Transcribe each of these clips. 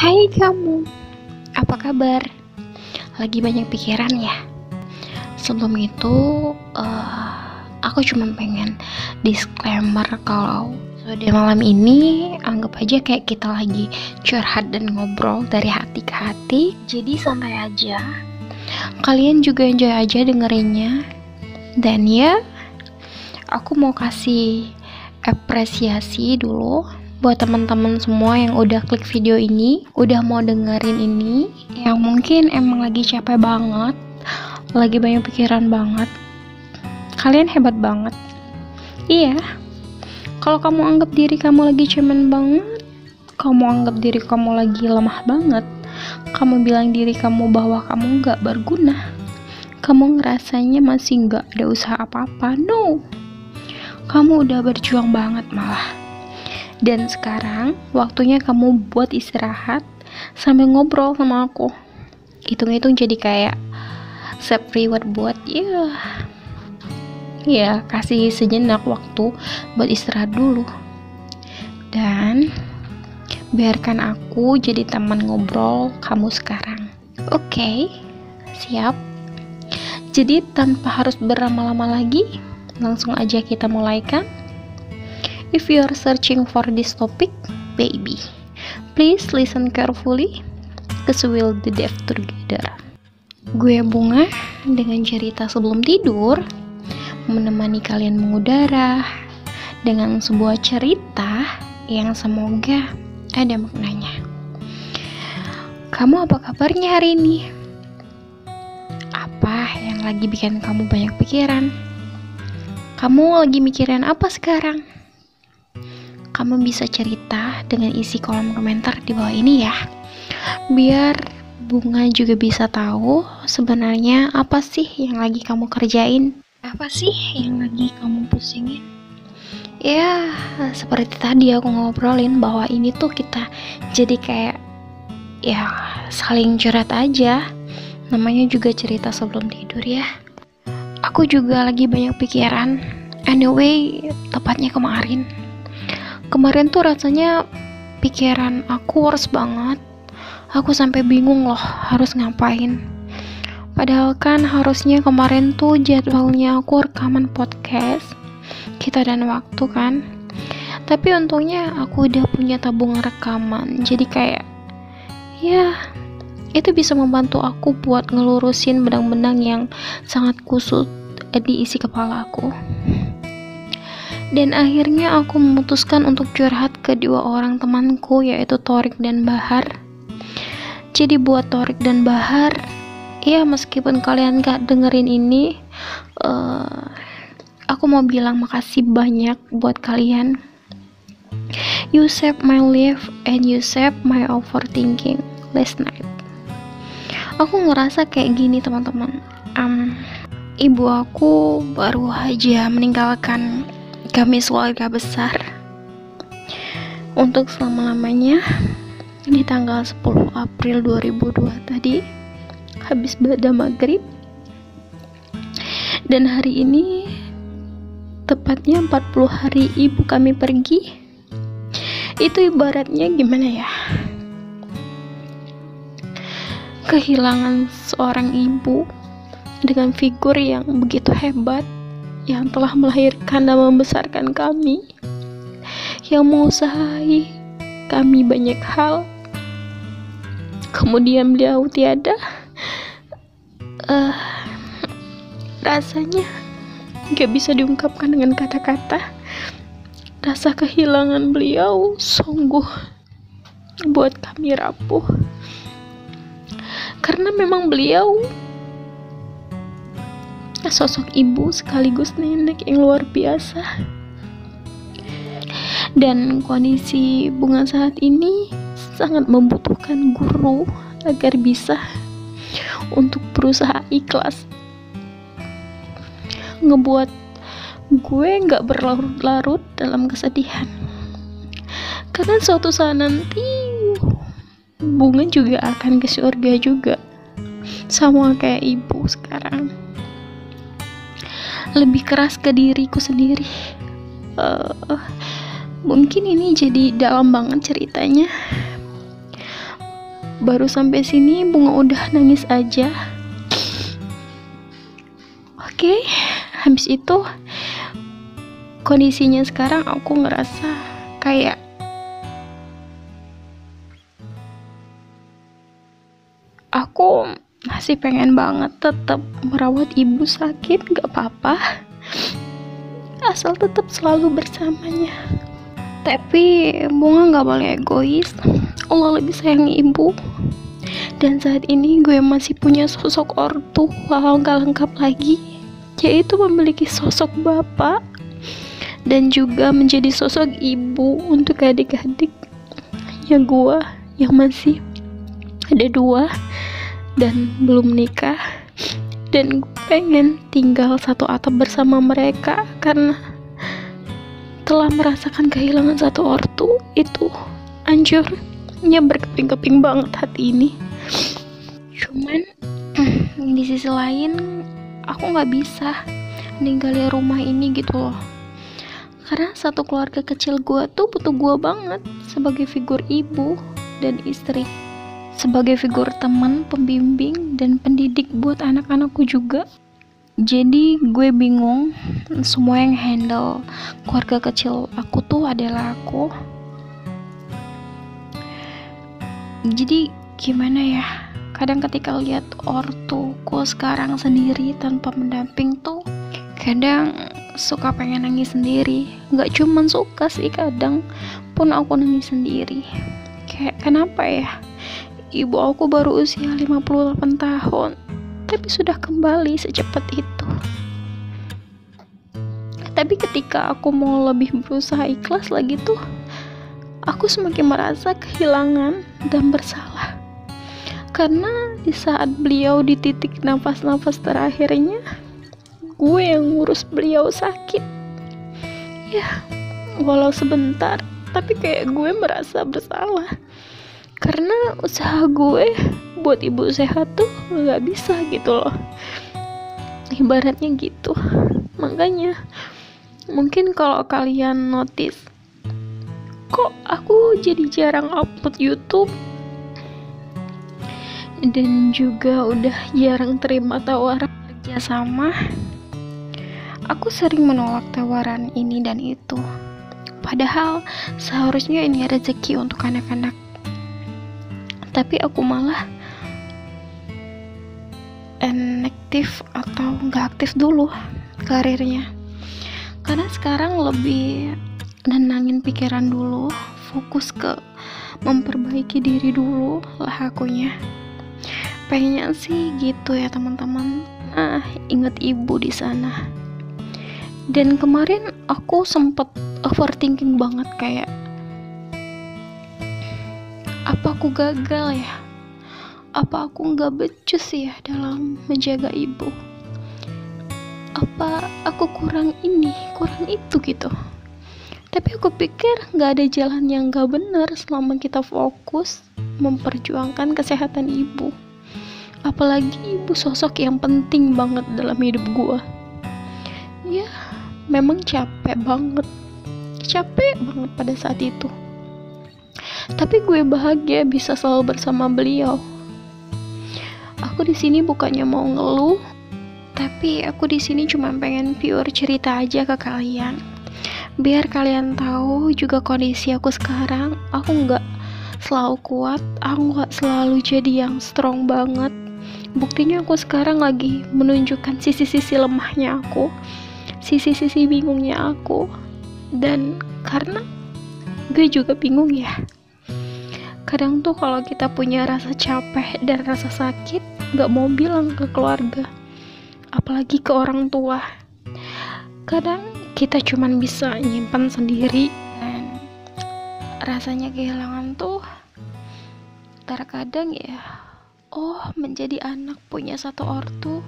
Hai kamu, apa kabar? Lagi banyak pikiran ya? Sebelum itu, aku cuma pengen disclaimer kalau episode malam ini anggap aja kayak kita lagi curhat dan ngobrol dari hati ke hati. Jadi santai aja, kalian juga enjoy aja dengerinnya. Dan ya, aku mau kasih apresiasi dulu buat teman-teman semua yang udah klik video ini, udah mau dengerin ini, yang mungkin emang lagi capek banget, lagi banyak pikiran banget. Kalian hebat banget. Iya, kalau kamu anggap diri kamu lagi cemen banget, kamu anggap diri kamu lagi lemah banget, kamu bilang diri kamu bahwa kamu gak berguna, kamu ngerasanya masih gak ada usaha apa-apa. No, kamu udah berjuang banget malah. Dan sekarang waktunya kamu buat istirahat sambil ngobrol sama aku. Hitung-hitung jadi kayak self reward buat ya kasih sejenak waktu buat istirahat dulu. Dan biarkan aku jadi teman ngobrol kamu sekarang. Oke, siap. Jadi tanpa harus berlama-lama lagi, langsung aja kita mulai kan? If you are searching for this topic, baby, please listen carefully, cause we'll do deep together. Gue Bunga dengan cerita sebelum tidur, menemani kalian mengudara dengan sebuah cerita yang semoga ada maknanya. Kamu apa kabarnya hari ini? Apa yang lagi bikin kamu banyak pikiran? Kamu lagi mikirin apa sekarang? Kamu bisa cerita dengan isi kolom komentar di bawah ini ya, biar Bunga juga bisa tahu sebenarnya apa sih yang lagi kamu kerjain, apa sih yang lagi kamu pusingin. Ya, seperti tadi aku ngobrolin bahwa ini tuh kita jadi kayak ya saling curhat aja, namanya juga cerita sebelum tidur ya. Aku juga lagi banyak pikiran. Anyway, tepatnya Kemarin tuh rasanya pikiran aku worse banget. Aku sampai bingung loh harus ngapain. Padahal kan harusnya kemarin tuh jadwalnya aku rekaman podcast Kita dan Waktu kan. Tapi untungnya aku udah punya tabungan rekaman. Jadi kayak ya itu bisa membantu aku buat ngelurusin benang-benang yang sangat kusut di isi kepala aku. Dan akhirnya aku memutuskan untuk curhat ke dua orang temanku, yaitu Torik dan Bahar. Jadi buat Torik dan Bahar, ya meskipun kalian gak dengerin ini, aku mau bilang makasih banyak buat kalian. You saved my life and you saved my overthinking last night. Aku ngerasa kayak gini teman-teman. Ibu aku baru aja meninggalkan kami keluarga besar untuk selama-lamanya di tanggal 10 April 2002 tadi, habis pada maghrib. Dan hari ini tepatnya 40 hari ibu kami pergi. Itu ibaratnya gimana ya, kehilangan seorang ibu dengan figur yang begitu hebat, yang telah melahirkan dan membesarkan kami, yang mengusahai kami banyak hal. Kemudian beliau tiada. Rasanya gak bisa diungkapkan dengan kata-kata. Rasa kehilangan beliau sungguh buat kami rapuh. Karena memang beliau sosok ibu sekaligus nenek yang luar biasa. Dan kondisi Bunga saat ini sangat membutuhkan guru agar bisa untuk berusaha ikhlas, ngebuat gue gak berlarut-larut dalam kesedihan. Karena suatu saat nanti Bunga juga akan ke surga juga, sama kayak ibu sekarang. Lebih keras ke diriku sendiri. Mungkin ini jadi dalam banget ceritanya. Baru sampai sini Bunga udah nangis aja. Oke, habis itu kondisinya sekarang aku ngerasa kayak aku masih pengen banget tetap merawat ibu sakit, gak apa-apa, asal tetap selalu bersamanya. Tapi Bunga gak boleh egois. Allah lebih sayangi ibu. Dan saat ini gue masih punya sosok ortu gak lengkap lagi, yaitu memiliki sosok bapak dan juga menjadi sosok ibu untuk adik-adiknya gue yang masih ada 2 dan belum nikah. Dan gue pengen tinggal satu atap bersama mereka karena telah merasakan kehilangan satu ortu itu hancurnya berkeping-keping banget hati ini. Cuman di sisi lain aku gak bisa ninggalin rumah ini gitu loh, karena satu keluarga kecil gue tuh butuh gue banget sebagai figur ibu dan istri, sebagai figur teman, pembimbing, dan pendidik buat anak-anakku juga. Jadi gue bingung, semua yang handle keluarga kecil aku tuh adalah aku. Jadi gimana ya, kadang ketika lihat ortuku sekarang sendiri tanpa mendamping tuh kadang suka pengen nangis sendiri. Gak cuman suka sih, kadang pun aku nangis sendiri. Kayak kenapa ya, ibu aku baru usia 58 tahun tapi sudah kembali secepat itu. Tapi ketika aku mau lebih berusaha ikhlas lagi tuh, aku semakin merasa kehilangan dan bersalah. Karena di saat beliau di titik nafas-nafas terakhirnya, gue yang ngurus beliau sakit. Ya, walau sebentar, tapi kayak gue merasa bersalah. Karena usaha gue buat ibu sehat tuh gak bisa gitu loh, ibaratnya gitu. Makanya mungkin kalau kalian notice, kok aku jadi jarang upload YouTube dan juga udah jarang terima tawaran kerja sama. Aku sering menolak tawaran ini dan itu, padahal seharusnya ini rezeki untuk anak-anak. Tapi aku malah inaktif atau nggak aktif dulu karirnya, karena sekarang lebih nenangin pikiran dulu, fokus ke memperbaiki diri dulu lah akunya. Pengennya sih gitu ya teman-teman. Nah, ingat ibu di sana. Dan kemarin aku sempet overthinking banget, kayak apa aku gagal ya? Apa aku nggak becus ya dalam menjaga ibu? Apa aku kurang ini, kurang itu gitu? Tapi aku pikir nggak ada jalan yang nggak benar selama kita fokus memperjuangkan kesehatan ibu. Apalagi ibu sosok yang penting banget dalam hidup gua. Ya, memang capek banget pada saat itu. Tapi gue bahagia bisa selalu bersama beliau. Aku di sini bukannya mau ngeluh, tapi aku di sini cuma pengen pure cerita aja ke kalian, biar kalian tahu juga kondisi aku sekarang. Aku nggak selalu kuat, aku nggak selalu jadi yang strong banget. Buktinya aku sekarang lagi menunjukkan sisi-sisi lemahnya aku, sisi-sisi bingungnya aku. Dan karena gue juga bingung ya, kadang tuh kalau kita punya rasa capek dan rasa sakit, gak mau bilang ke keluarga, apalagi ke orang tua. Kadang kita cuman bisa nyimpan sendiri, dan rasanya kehilangan tuh terkadang ya, oh menjadi anak punya satu ortu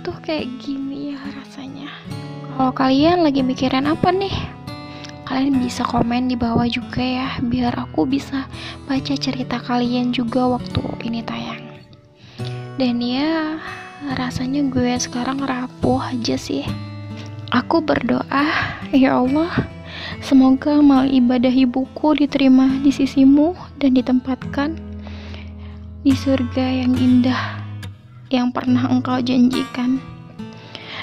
tuh kayak gini ya rasanya. Kalau kalian lagi mikirin apa nih, kalian bisa komen di bawah juga ya, biar aku bisa baca cerita kalian juga waktu ini tayang. Dan ya, rasanya gue sekarang rapuh aja sih. Aku berdoa, ya Allah, semoga amal ibadah ibuku diterima di sisimu dan ditempatkan di surga yang indah yang pernah engkau janjikan.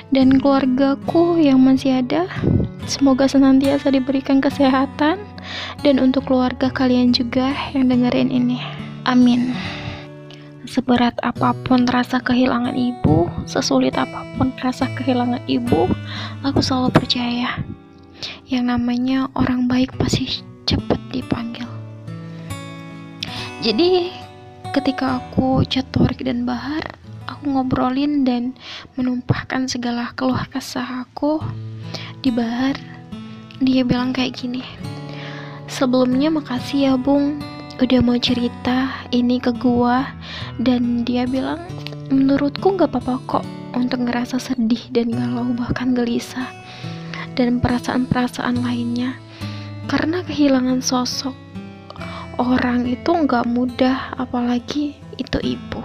Dan keluargaku yang masih ada, semoga senantiasa diberikan kesehatan, dan untuk keluarga kalian juga yang dengerin ini, amin. Seberat apapun rasa kehilangan ibu, sesulit apapun rasa kehilangan ibu, aku selalu percaya yang namanya orang baik pasti cepat dipanggil. Jadi ketika aku chat Torik dan Bahar, aku ngobrolin dan menumpahkan segala keluh kesah aku di Bahar. Dia bilang kayak gini, sebelumnya makasih ya Bung udah mau cerita ini ke gua. Dan dia bilang menurutku gak apa-apa kok untuk ngerasa sedih dan galau, bahkan gelisah dan perasaan-perasaan lainnya, karena kehilangan sosok orang itu gak mudah, apalagi itu ibu.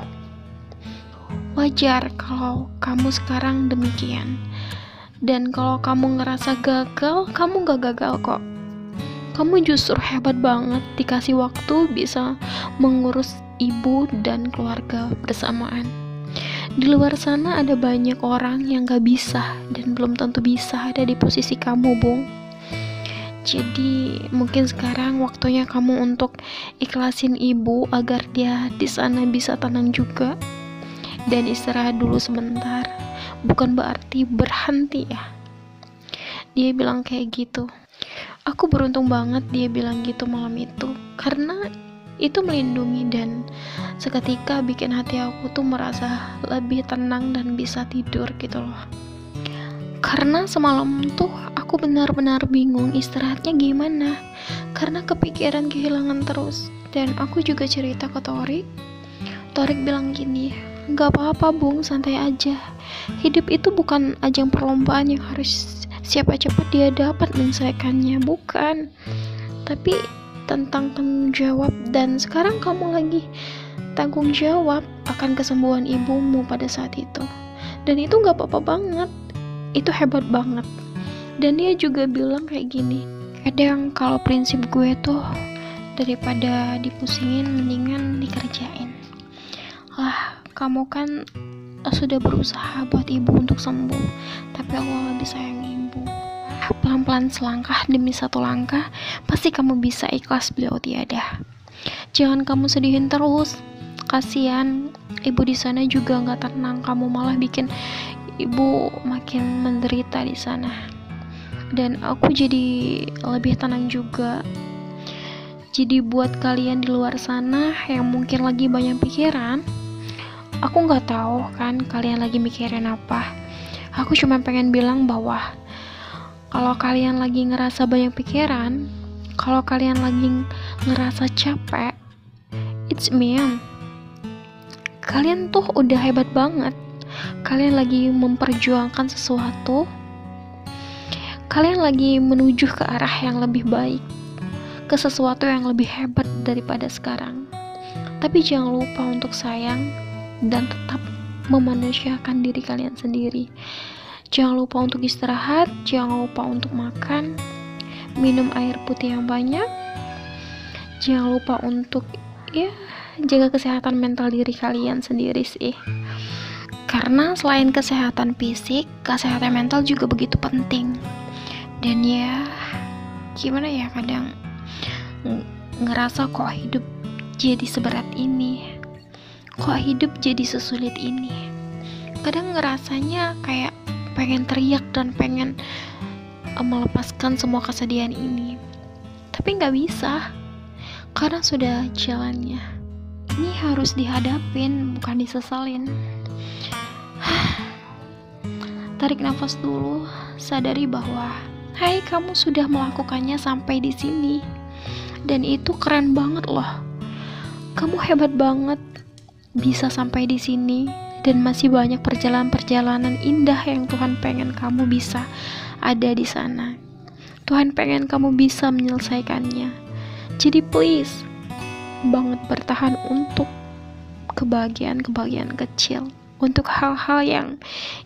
Wajar kalau kamu sekarang demikian, dan kalau kamu ngerasa gagal, kamu gak gagal kok. Kamu justru hebat banget, dikasih waktu bisa mengurus ibu dan keluarga bersamaan. Di luar sana ada banyak orang yang gak bisa dan belum tentu bisa ada di posisi kamu, Bung. Jadi mungkin sekarang waktunya kamu untuk ikhlasin ibu agar dia di sana bisa tenang juga dan istirahat dulu sebentar. Bukan berarti berhenti ya. Dia bilang kayak gitu. Aku beruntung banget dia bilang gitu malam itu, karena itu melindungi dan seketika bikin hati aku tuh merasa lebih tenang dan bisa tidur gitu loh. Karena semalam tuh aku benar-benar bingung istirahatnya gimana, karena kepikiran kehilangan terus. Dan aku juga cerita ke Torik. Torik bilang gini, gak apa-apa Bung, santai aja. Hidup itu bukan ajang perlombaan yang harus siapa cepat dia dapat menyelesaikannya, bukan. Tapi tentang tanggung jawab, dan sekarang kamu lagi tanggung jawab akan kesembuhan ibumu pada saat itu. Dan itu gak apa-apa banget, itu hebat banget. Dan dia juga bilang kayak gini, kadang kalau prinsip gue tuh daripada dipusingin mendingan dikerjain. Lah, kamu kan sudah berusaha buat ibu untuk sembuh, tapi Allah lebih sayang ibu. Pelan-pelan selangkah demi satu langkah, pasti kamu bisa, ikhlas beliau tiada. Jangan kamu sedihin terus, kasihan ibu di sana juga nggak tenang. Kamu malah bikin ibu makin menderita di sana. Dan aku jadi lebih tenang juga. Jadi buat kalian di luar sana yang mungkin lagi banyak pikiran, aku nggak tahu kan kalian lagi mikirin apa. Aku cuma pengen bilang bahwa kalau kalian lagi ngerasa banyak pikiran, kalau kalian lagi ngerasa capek, it's me. Kalian tuh udah hebat banget. Kalian lagi memperjuangkan sesuatu. Kalian lagi menuju ke arah yang lebih baik, ke sesuatu yang lebih hebat daripada sekarang. Tapi jangan lupa untuk sayang dan tetap memanusiakan diri kalian sendiri. Jangan lupa untuk istirahat, jangan lupa untuk makan, minum air putih yang banyak. Jangan lupa untuk jaga kesehatan mental diri kalian sendiri sih. Karena selain kesehatan fisik, kesehatan mental juga begitu penting. Dan gimana ya, kadang ngerasa kok hidup jadi seberat ini, kok hidup jadi sesulit ini. Kadang ngerasanya kayak pengen teriak dan pengen melepaskan semua kesedihan ini, tapi nggak bisa, karena sudah jalannya. Ini harus dihadapin, bukan disesalin. Tarik nafas dulu, sadari bahwa kamu sudah melakukannya sampai di sini, dan itu keren banget loh. Kamu hebat banget bisa sampai di sini. Dan masih banyak perjalanan-perjalanan indah yang Tuhan pengen kamu bisa ada di sana. Tuhan pengen kamu bisa menyelesaikannya. Jadi please banget bertahan untuk kebahagiaan-kebahagiaan kecil, untuk hal-hal yang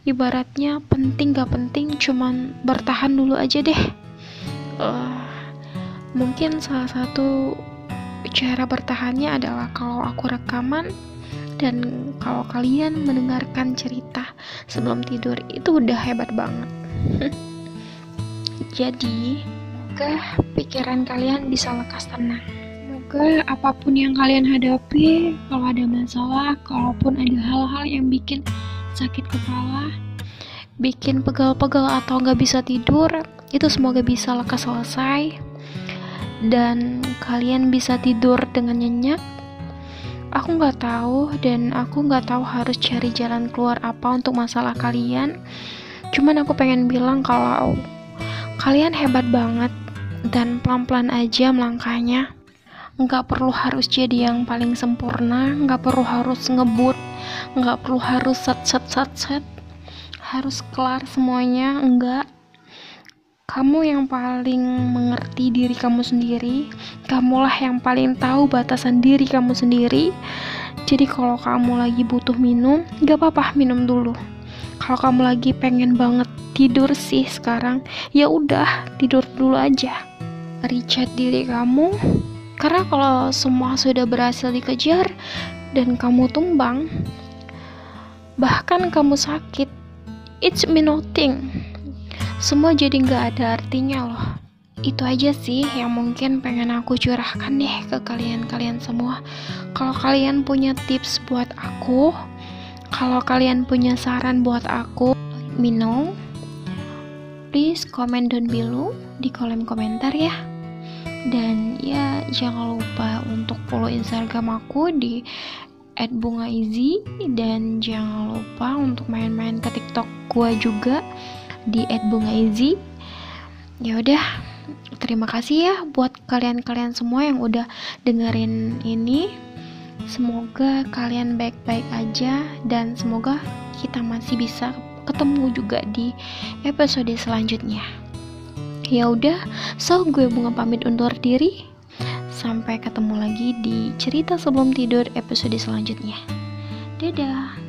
ibaratnya penting gak penting, cuman bertahan dulu aja deh. Mungkin salah satu cara bertahannya adalah kalau aku rekaman dan kalau kalian mendengarkan cerita sebelum tidur, itu udah hebat banget. Jadi, semoga pikiran kalian bisa lekas tenang. Semoga apapun yang kalian hadapi, kalau ada masalah, kalaupun ada hal-hal yang bikin sakit kepala, bikin pegal-pegal atau nggak bisa tidur, itu semoga bisa lekas selesai dan kalian bisa tidur dengan nyenyak. Aku nggak tahu dan aku nggak tahu harus cari jalan keluar apa untuk masalah kalian. Cuman aku pengen bilang kalau kalian hebat banget dan pelan-pelan aja melangkahnya. Nggak perlu harus jadi yang paling sempurna, nggak perlu harus ngebut, nggak perlu harus set harus kelar semuanya, enggak. Kamu yang paling mengerti diri kamu sendiri, kamulah yang paling tahu batasan diri kamu sendiri. Jadi kalau kamu lagi butuh minum, gak apa-apa minum dulu. Kalau kamu lagi pengen banget tidur sih sekarang, ya udah tidur dulu aja. Reset diri kamu, karena kalau semua sudah berhasil dikejar dan kamu tumbang, bahkan kamu sakit, it's mean nothing. Semua jadi gak ada artinya loh. Itu aja sih yang mungkin pengen aku curahkan deh ke kalian semua. Kalau kalian punya tips buat aku, kalau kalian punya saran buat aku, let me know. Please comment down below di kolom komentar ya. Dan ya jangan lupa untuk follow Instagram aku di @bungaizi, dan jangan lupa untuk main-main ke TikTok gua juga di @bungaizi. Ya udah, terima kasih ya buat kalian semua yang udah dengerin ini. Semoga kalian baik-baik aja dan semoga kita masih bisa ketemu juga di episode selanjutnya. Ya udah, so gue Bunga pamit undur diri. Sampai ketemu lagi di cerita sebelum tidur episode selanjutnya. Dadah.